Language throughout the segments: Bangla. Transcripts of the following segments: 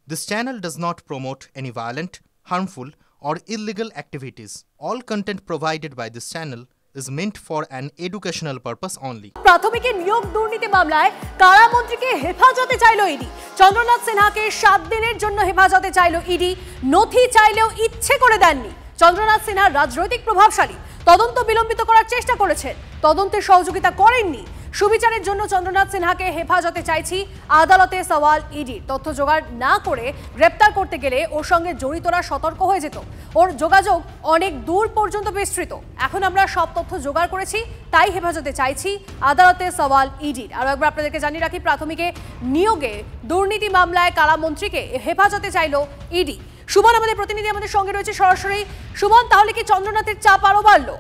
This channel does not promote any violent, harmful, or illegal activities. All content provided by this channel is meant for an educational purpose only. প্রাথমিকে নিয়োগ দুর্নীতি মামলায় কারামন্ত্রীকে হেফাজতে চাইল ইডি। চন্দ্রনাথ সিনহাকে 7 দিনের জন্য হেফাজতে চাইল ইডি। নথি চাইলেও ইচ্ছে করে দেননি। চন্দ্রনাথ সিনহা রাজনৈতিক প্রভাবশালী, তদন্ত বিলম্বিত করার চেষ্টা করেছেন, তদন্তে সহযোগিতা করেননি। সুবিচারের জন্য চন্দ্রনাথ সিনহাকে হেফাজতে চাইছি, আদালতে সওয়াল ইডি। তথ্য জোগাড় না করে গ্রেপ্তার করতে গেলে ওর সঙ্গে জড়িতরা সতর্ক হয়ে যেত। ওর যোগাযোগ অনেক দূর পর্যন্ত বিস্তৃত। এখন আমরা সব তথ্য জোগাড় করেছি, তাই হেফাজতে চাইছি, আদালতে সওয়াল ইডির। আরও একবার আপনাদেরকে জানিয়ে রাখি, প্রাথমিকে নিয়োগে দুর্নীতি মামলায় কারামন্ত্রীকে হেফাজতে চাইল ইডি। সুমন আমাদের প্রতিনিধি আমাদের সঙ্গে রয়েছে সরাসরি। সুমন, তাহলে কি চন্দ্রনাথের চাপ আরও বাড়লো?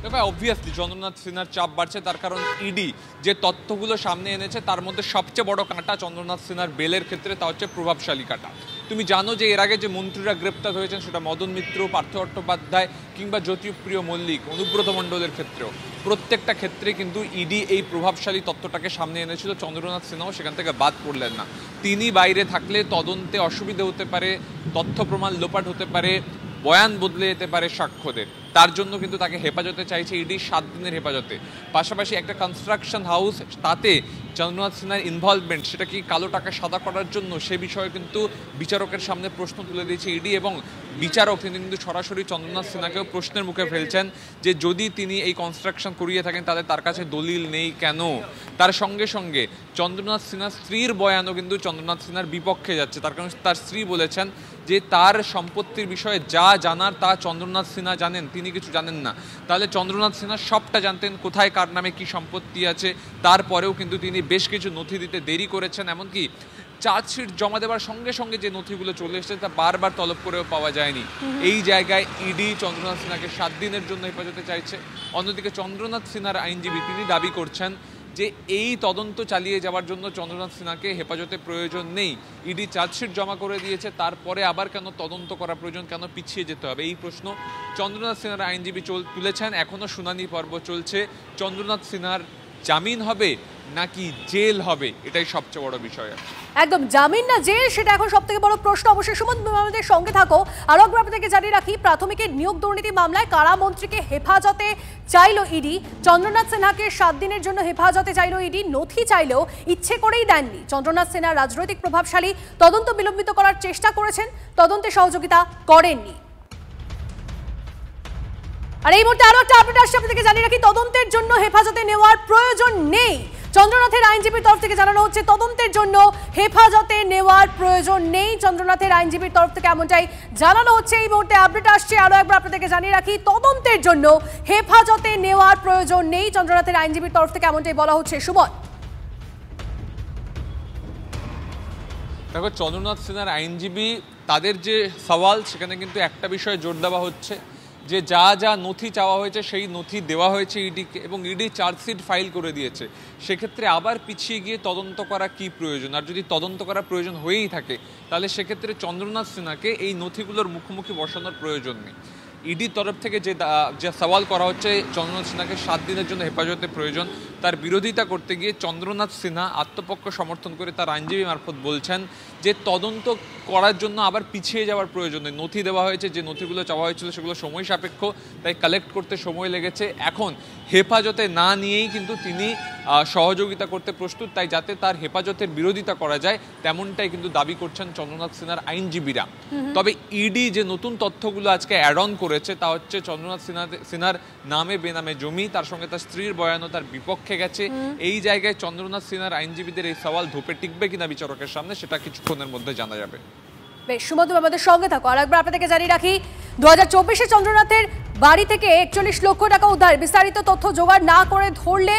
দেখো, অবভিয়াসলি চন্দ্রনাথ সিনহার চাপ বাড়ছে, তার কারণ ইডি যে তথ্যগুলো সামনে এনেছে তার মধ্যে সবচেয়ে বড় কাঁটা চন্দ্রনাথ সিনহার বেলের ক্ষেত্রে, তা হচ্ছে প্রভাবশালী কাঁটা। তুমি জানো যে এর আগে যে মন্ত্রীরা গ্রেপ্তার হয়েছেন, সেটা মদন মিত্র, পার্থ চট্টোপাধ্যায় কিংবা জ্যোতিপ্রিয় মল্লিক, অনুব্রত মণ্ডলের ক্ষেত্রেও প্রত্যেকটা ক্ষেত্রে কিন্তু ইডি এই প্রভাবশালী তথ্যটাকে সামনে এনেছিল। চন্দ্রনাথ সিনহাও সেখান থেকে বাদ পড়লেন না। তিনি বাইরে থাকলে তদন্তে অসুবিধা হতে পারে, তথ্য প্রমাণ লোপাট হতে পারে, বয়ান বদলে যেতে পারে সাক্ষ্যদের। তার জন্য কিন্তু তাকে হেফাজতে চাইছে ইডি, 7 দিনের হেফাজতে। পাশাপাশি একটা কনস্ট্রাকশন হাউস, তাতে চন্দ্রনাথ সিনহার ইনভলভমেন্ট, সেটা কি কালো টাকা সাদা করার জন্য, সে বিষয়ে কিন্তু বিচারকের সামনে প্রশ্ন তুলে দিয়েছে ইডি। এবং বিচারক তিনি কিন্তু সরাসরি চন্দ্রনাথ সিনহাকেও প্রশ্নের মুখে ফেলছেন যে যদি তিনি এই কনস্ট্রাকশন করিয়ে থাকেন তাহলে তার কাছে দলিল নেই কেন। তার সঙ্গে সঙ্গে চন্দ্রনাথ সিনহার স্ত্রীর বয়ানও কিন্তু চন্দ্রনাথ সিনহার বিপক্ষে যাচ্ছে। তার কারণ তার স্ত্রী বলেছেন যে তার সম্পত্তির বিষয়ে যা জানার তা চন্দ্রনাথ সিনহা জানেন, তিনি কিছু জানেন না। তাহলে চন্দ্রনাথ সিনহা সবটা জানতেন, কোথায় কার নামে কি সম্পত্তি আছে। তারপরেও কিন্তু তিনি বেশ কিছু নথি দিতে দেরি করেছেন। এমনকি চার্জশিট জমা দেওয়ার সঙ্গে সঙ্গে যে নথিগুলো চলে এসেছে তা বারবার তলব করেও পাওয়া যায়নি। এই জায়গায় ইডি চন্দ্রনাথ সিনহাকে 7 দিনের জন্য হেফাজতে চাইছে। অন্যদিকে চন্দ্রনাথ সিনহার আইনজীবী তিনি দাবি করছেন যে এই তদন্ত চালিয়ে যাওয়ার জন্য চন্দ্রনাথ সিনহাকে হেফাজতে প্রয়োজন নেই। ইডি চার্জশিট জমা করে দিয়েছে, তারপরে আবার কেন তদন্ত করা প্রয়োজন, কেন পিছিয়ে যেতে হবে, এই প্রশ্ন চন্দ্রনাথ সিনহার আইনজীবী তুলেছেন। এখনও শুনানি পর্ব চলছে। চন্দ্রনাথ সিনহার জামিন হবে নাকি জেল হবে, এটাই সবচেয়ে বড় বিষয়। একদম, জামিন না জেল, সেটা এখন সব থেকে বড় প্রশ্ন। অবশ্যই সুমন, আমাদের সঙ্গে থাকো। আরো একবার আপনাদেরকে জানিয়ে রাখি, প্রাথমিকের নিয়োগ দুর্নীতি মামলায় কারামন্ত্রীকে হেফাজতে চাইল ইডি। চন্দ্রনাথ সিনহাকে 7 দিনের জন্য হেফাজতে চাইল ইডি। নথি চাইলেও ইচ্ছে করেই দেননি। চন্দ্রনাথ সিনহা রাজনৈতিক প্রভাবশালী, তদন্ত বিলম্বিত করার চেষ্টা করেছেন, তদন্তে সহযোগিতা করেননি। আর এই মুহূর্তে আরো একটা আপডেট আসছে, আপনাদেরকে জানিয়ে রাখি, তদন্তের জন্য হেফাজতে নেওয়ার প্রয়োজন নেই। চন্দ্রনাথের আইনজীবীর তরফ থেকে জানানো হচ্ছে তদন্তের জন্য হেফাজতে নেওয়ার প্রয়োজন নেই। চন্দ্রনাথের আইনজীবীর তরফ থেকে এমনটাই জানানো হচ্ছে। এই মুহূর্তে আপডেট আসছে, আরো একবার আপনাদেরকে জানিয়ে রাখি, তদন্তের জন্য হেফাজতে নেওয়ার প্রয়োজন নেই। চন্দ্রনাথের আইনজীবীর তরফ থেকে এমনটাই বলা হচ্ছে। সুমন, দেখো, চন্দ্রনাথ সিনহার আইনজীবী তাদের যে সওয়াল, সেখানে কিন্তু একটা বিষয়ে জোর দেওয়া হচ্ছে যে যা যা নথি চাওয়া হয়েছে সেই নথি দেওয়া হয়েছে ইডিকে, এবং ইডি চার্জশিট ফাইল করে দিয়েছে। সেক্ষেত্রে আবার পিছিয়ে গিয়ে তদন্ত করা কি প্রয়োজন? আর যদি তদন্ত করা প্রয়োজন হয়েই থাকে তাহলে সেক্ষেত্রে চন্দ্রনাথ সিনহাকে এই নথিগুলোর মুখোমুখি বসানোর প্রয়োজন নেই। ইডির তরফ থেকে যে সওয়াল করা হচ্ছে চন্দ্রনাথ সিনহাকে 7 দিনের জন্য হেফাজতে প্রয়োজন, তার বিরোধিতা করতে গিয়ে চন্দ্রনাথ সিনহা আত্মপক্ষ সমর্থন করে তার আইনজীবী মারফত বলছেন যে তদন্ত করার জন্য আবার পিছিয়ে যাওয়ার প্রয়োজন নেই। নথি দেওয়া হয়েছে, যে নথিগুলো চাওয়া হয়েছিল সেগুলো সময় সাপেক্ষ, তাই কালেক্ট করতে সময় লেগেছে। এখন হেফাজতে না নিয়েই কিন্তু তিনি সহযোগিতা করতে প্রস্তুত, তাই যাতে তার হেফাজতের বিরোধিতা করা যায় তেমনটাই কিন্তু দাবি করছেন চন্দ্রনাথ সিনহার আইনজীবীরা। তবে ইডি যে নতুন তথ্যগুলো আজকে অ্যাড অন করেছে তা হচ্ছে চন্দ্রনাথ সিনহার নামে বেনামে জমি, তার সঙ্গে তার স্ত্রীর বয়ানও তার বিপক্ষে গেছে। এই জায়গায় চন্দ্রনাথ সিনহার আইনজীবীদের এই সওয়াল ধোপে টিকবে কিনা বিচারকের সামনে, সেটা কিছুক্ষণের মধ্যে জানা যাবে। বেশ, সুমন, আমাদের সঙ্গে থাকো। আর একবার আপনাদেরকে জানিয়ে রাখি, 2024-এ চন্দ্রনাথের বাড়ি থেকে 41 লক্ষ টাকা উদ্ধার। বিস্তারিত তথ্য জোগাড় না করে ধরলে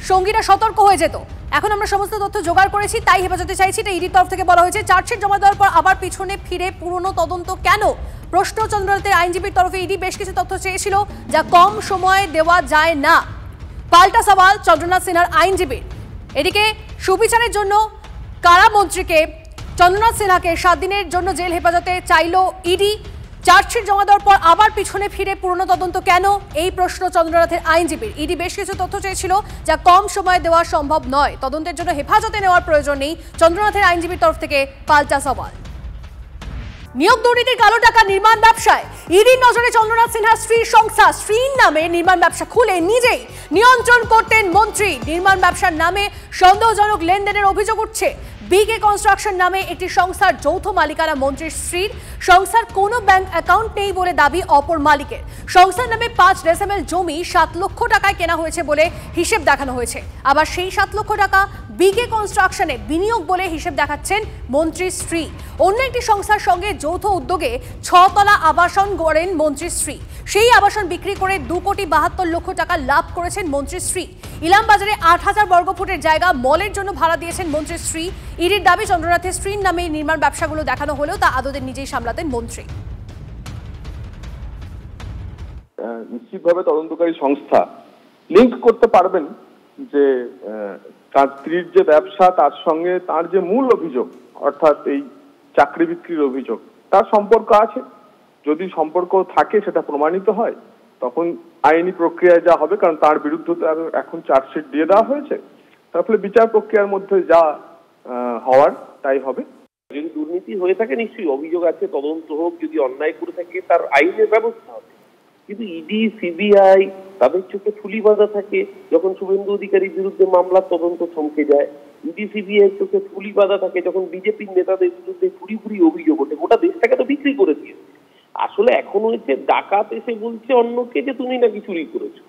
সঙ্গীরা সতর্ক হয়ে যেত। এখন আমরা সমস্ত তথ্য জোগাড় করেছি, তাই হেফাজতে চাইছি, এটা ইডির তরফ থেকে বলা হয়েছে। চার্জশিট জমা দেওয়ার পর আবার পিছনে ফিরে পুরনো তদন্ত কেন? প্রশ্ন চন্দ্রনাথের আইনজীবীর তরফে। ইডি বেশ কিছু তথ্য চেয়েছিল যা কম সময়ে দেওয়া যায় না। পাল্টা সওয়াল চন্দ্রনাথ সিনহার আইনজীবীর। এদিকে সুবিচারের জন্য কারামন্ত্রীকে, চন্দ্রনাথ সিনহাকে 7 দিনের জন্য জেল হেফাজতে চাইল ইডি। চার্জশিট জমা দেওয়ার পর আবার পিছনে ফিরে পুরনো তদন্ত কেন, এই প্রশ্ন চন্দ্রনাথের আইনজীবীর। ইডি বেশ কিছু তথ্য চেয়েছিল যা কম সময়ে দেওয়া সম্ভব নয়। তদন্তের জন্য হেফাজতে নেওয়ার প্রয়োজন নেই, চন্দ্রনাথের আইনজীবীর তরফ থেকে পাল্টা সওয়াল। নিয়োগ দুর্নীতির কালো টাকা নির্মাণ ব্যবসায় ইডির নজরে চন্দ্রনাথ সিনহার স্ত্রীর সংস্থা। স্ত্রীর নামে নির্মাণ ব্যবসা খুলে নিজেই নিয়ন্ত্রণ করতেন মন্ত্রী। নির্মাণ ব্যবসার নামে সন্দেহজনক লেনদেনের অভিযোগ উঠছে। বিকে কনস্ট্রাকশন নামে একটি সংস্থার যৌথ মালিকানা মন্ত্রীর স্ত্রীর। সংস্থার কোনো ব্যাংক অ্যাকাউন্ট নেই বলে দাবি অপর মালিকের। সংস্থার নামে 5 ডেসিমেল জমি 7 লক্ষ টাকায় কেনা হয়েছে বলে হিসেব দেখানো হয়েছে। আবার সেই 7 লক্ষ টাকা বিকে কনস্ট্রাকশনে বিনিয়োগ বলে হিসেব দেখাচ্ছেন মন্ত্রীর স্ত্রী। অন্য একটি সংস্থার সঙ্গে যৌথ উদ্যোগে 6 তলা আবাসন গড়েন মন্ত্রীর স্ত্রী। সেই আবাসন বিক্রি করে 2,72 লক্ষ টাকা লাভ করেছেন মন্ত্রীর স্ত্রী। ইলামবাজারে 8,000 বর্গফুটের জায়গা মলের জন্য ভাড়া দিয়েছেন মন্ত্রীর স্ত্রী। ইডির দাবি চন্দ্রনাথের স্ত্রীর নামে নির্মাণ ব্যবসাগুলো দেখানো হলেও তা আদতে নিজেই সামলাতেন মন্ত্রী। নিশ্চিতভাবে তদন্তকারী সংস্থা লিঙ্ক করতে পারবেন যে তার স্ত্রীর যে ব্যবসা তার সঙ্গে তার যে মূল অভিযোগ অর্থাৎ এই চাকরি বিক্রির অভিযোগ তার সম্পর্ক আছে। যদি সম্পর্ক থাকে সেটা প্রমাণিত হয় তখন আইনি প্রক্রিয়ায় যা হবে, কারণ তার বিরুদ্ধে এখন চার্জশিট দিয়ে দেওয়া হয়েছে, তারপরে বিচার প্রক্রিয়ার মধ্যে যা হওয়ার তাই হবে। যদি দুর্নীতি হয়ে থাকে নিশ্চয়ই অভিযোগ আছে, তদন্ত হোক। যদি অন্যায় করে থাকে তার আইনের ব্যবস্থা হবে। কিন্তু ইডি সিবিআই তাদের চোখে ফুলি বাঁধা থাকে। যখন শুভেন্দু অধিকারীর বিরুদ্ধে মামলার তদন্ত থমকে যায়, ইডি সিবিআই চোখে ফুলি বাঁধা থাকে যখন বিজেপির নেতাদের বিরুদ্ধে ফুরি ফুরি অভিযোগ ওঠে। গোটা দেশটাকে তো বিক্রি করে দিয়েছে। আসলে এখন হয়েছে ডাকাত এসে বলছে অন্যকে যে তুমি নাকি চুরি করেছো।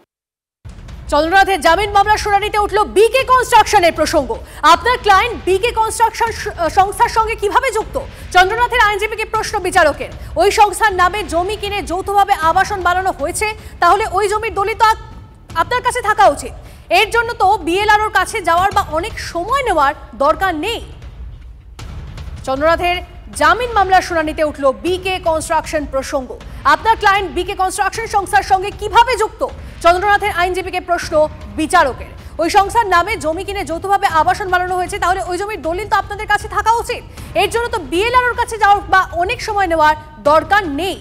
চন্দ্রনাথের জামিন মামলার শুনানিতে উঠল বিকে কনস্ট্রাকশনের প্রসঙ্গ। আপনার ক্লায়েন্ট বিকে কনস্ট্রাকশন সংস্থার সঙ্গে কিভাবে যুক্ত? চন্দ্রনাথের আইনজীবীকে প্রশ্ন বিচারকের। ওই সংস্থার নামে জমি কিনে যৌথভাবে আবাসন বানানো হয়েছে, তাহলে ওই জমির দলিল তো আপনার কাছে থাকা উচিত। এর জন্য তো বিএলআরওর কাছে যাওয়ার বা অনেক সময় নেওয়ার দরকার নেই। চন্দ্রনাথের জামিন মামলার শুনানিতে উঠল বিকে কনস্ট্রাকশন প্রসঙ্গ। আপনার ক্লায়েন্ট বিকে কনস্ট্রাকশন সংস্থার সঙ্গে কিভাবে যুক্ত? চন্দ্রনাথের আইনজীবীকে প্রশ্ন বিচারকের। ওই সংস্থার নামে জমি কিনে যৌথভাবে আবাসন বানানো হয়েছে, তাহলে ওই জমির দলিল তো আপনাদের কাছে থাকা উচিত। এর জন্য তো বিএলআরওর কাছে যাওয়ার বা অনেক সময় নেওয়ার দরকার নেই।